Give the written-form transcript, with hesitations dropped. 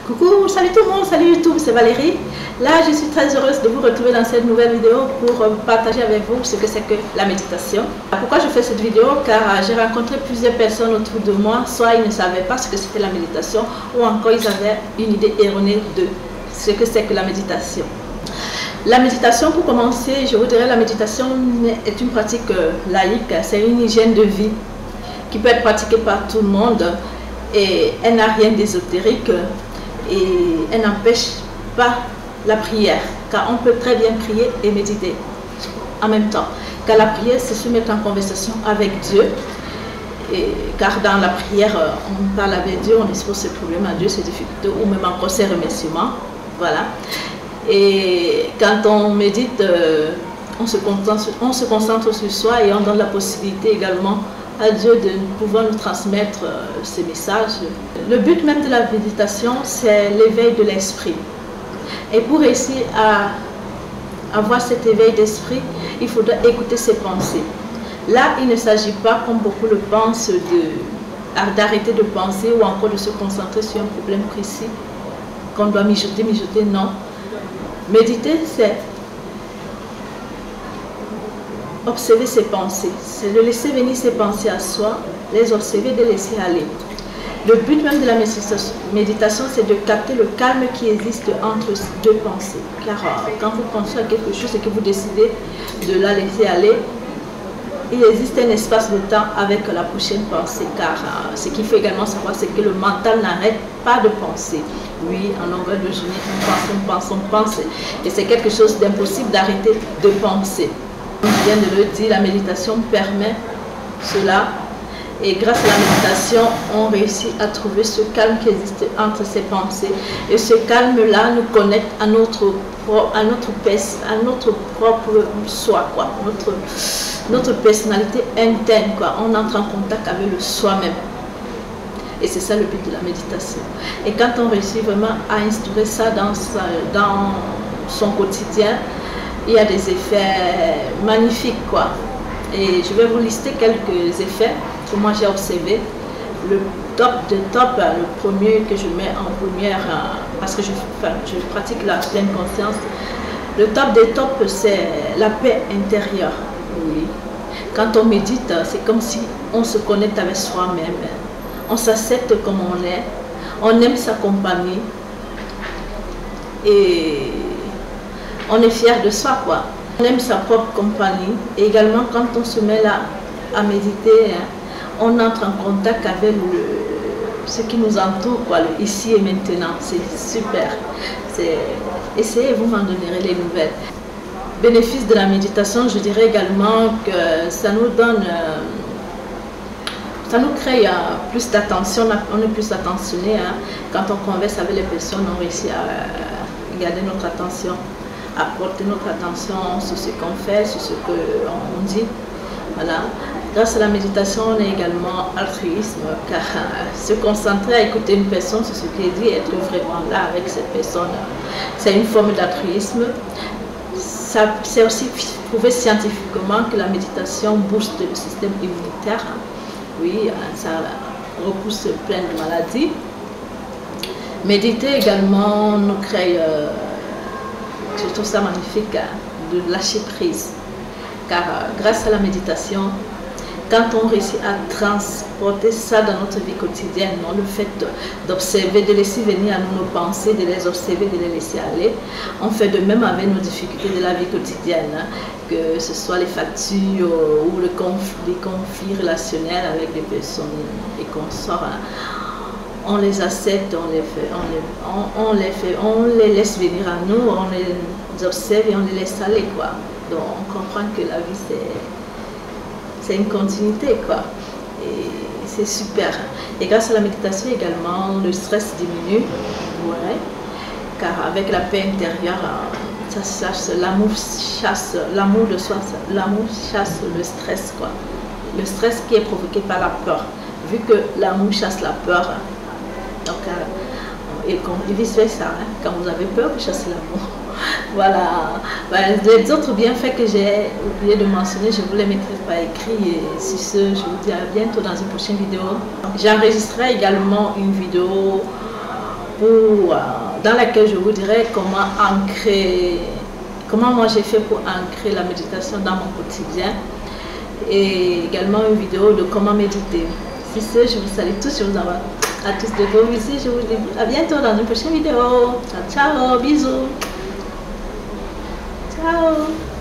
Coucou, salut tout le monde, salut YouTube, c'est Valérie. Là, je suis très heureuse de vous retrouver dans cette nouvelle vidéo pour partager avec vous ce que c'est que la méditation. Pourquoi je fais cette vidéo? Car j'ai rencontré plusieurs personnes autour de moi, soit ils ne savaient pas ce que c'était la méditation, ou encore ils avaient une idée erronée de ce que c'est que la méditation. La méditation, pour commencer, je vous dirais la méditation est une pratique laïque, c'est une hygiène de vie qui peut être pratiquée par tout le monde et elle n'a rien d'ésotérique et elle n'empêche pas la prière, car on peut très bien prier et méditer en même temps. Car la prière, c'est se mettre en conversation avec Dieu, car dans la prière, on parle avec Dieu, on expose ses problèmes à Dieu, ses difficultés ou même encore ses remerciements. Voilà. Et quand on médite, on se concentre sur soi et on donne la possibilité également à Dieu de pouvoir nous transmettre ces messages. Le but même de la méditation, c'est l'éveil de l'esprit. Et pour réussir à avoir cet éveil d'esprit, il faudra écouter ses pensées. Là, il ne s'agit pas, comme beaucoup le pensent, d'arrêter de penser ou encore de se concentrer sur un problème précis qu'on doit mijoter, non. Méditer, c'est observer ses pensées, c'est de laisser venir ses pensées à soi, les observer, de laisser aller. Le but même de la méditation, c'est de capter le calme qui existe entre deux pensées. Car quand vous pensez à quelque chose et que vous décidez de la laisser aller, il existe un espace de temps avec la prochaine pensée. Car ce qu'il faut également savoir, c'est que le mental n'arrête pas de penser. Oui, en longueur de journée, on pense. Et c'est quelque chose d'impossible d'arrêter de penser. Comme je viens de le dire, la méditation permet cela. Et grâce à la méditation, on réussit à trouver ce calme qui existe entre ces pensées. Et ce calme-là nous connecte à notre propre soi, quoi. Notre personnalité interne, quoi. On entre en contact avec le soi-même. Et c'est ça le but de la méditation. Et quand on réussit vraiment à instaurer ça dans son quotidien, il y a des effets magnifiques, quoi. Et je vais vous lister quelques effets que moi j'ai observé. Le top de top, le premier que je mets en première, parce que je pratique la pleine conscience. Le top des tops, c'est la paix intérieure. Oui. Quand on médite, c'est comme si on se connecte avec soi-même. On s'accepte comme on est. On aime sa compagnie. Et on est fier de soi, quoi. On aime sa propre compagnie. Et également, quand on se met là à méditer, on entre en contact avec ce qui nous entoure, quoi, le ici et maintenant. C'est super. Essayez, vous m'en donnerez les nouvelles. Bénéfice de la méditation, je dirais également que ça nous donne, ça nous crée plus d'attention, on est plus attentionné. Quand on converse avec les personnes, on réussit à garder notre attention, à porter notre attention sur ce qu'on fait, sur ce qu'on dit. Voilà. Grâce à la méditation, on est également altruisme, car se concentrer à écouter une personne sur ce qu'elle dit, être vraiment là avec cette personne, c'est une forme d'altruisme. C'est aussi prouvé scientifiquement que la méditation booste le système immunitaire. Oui, ça repousse plein de maladies. Méditer également nous crée, je trouve ça magnifique, de lâcher prise. Car grâce à la méditation, quand on réussit à transporter ça dans notre vie quotidienne, le fait d'observer, de laisser venir à nous nos pensées, de les observer, de les laisser aller, on fait de même avec nos difficultés de la vie quotidienne, que ce soit les factures ou les conflits relationnels avec des personnes et consorts. On les accepte, on les laisse venir à nous, on les observe et on les laisse aller, quoi. Donc on comprend que la vie c'est une continuité, quoi. Et c'est super. Et grâce à la méditation également, le stress diminue. Ouais. Car avec la paix intérieure, ça chasse, l'amour de soi, l'amour chasse le stress, quoi. Le stress qui est provoqué par la peur. Vu que l'amour chasse la peur, donc, et vice versa, quand vous avez peur, vous chassez l'amour. Voilà. Les autres bienfaits que j'ai oublié de mentionner, je vous les mettrai par écrit. Et sur ce, je vous dis à bientôt dans une prochaine vidéo. J'enregistrerai également une vidéo dans laquelle je vous dirai comment moi j'ai fait pour ancrer la méditation dans mon quotidien, et également une vidéo de comment méditer. Si ce, je vous salue tous, je vous envoie à tous de gros bisous, je vous dis à bientôt dans une prochaine vidéo. Ciao, ciao, bisous. Ciao.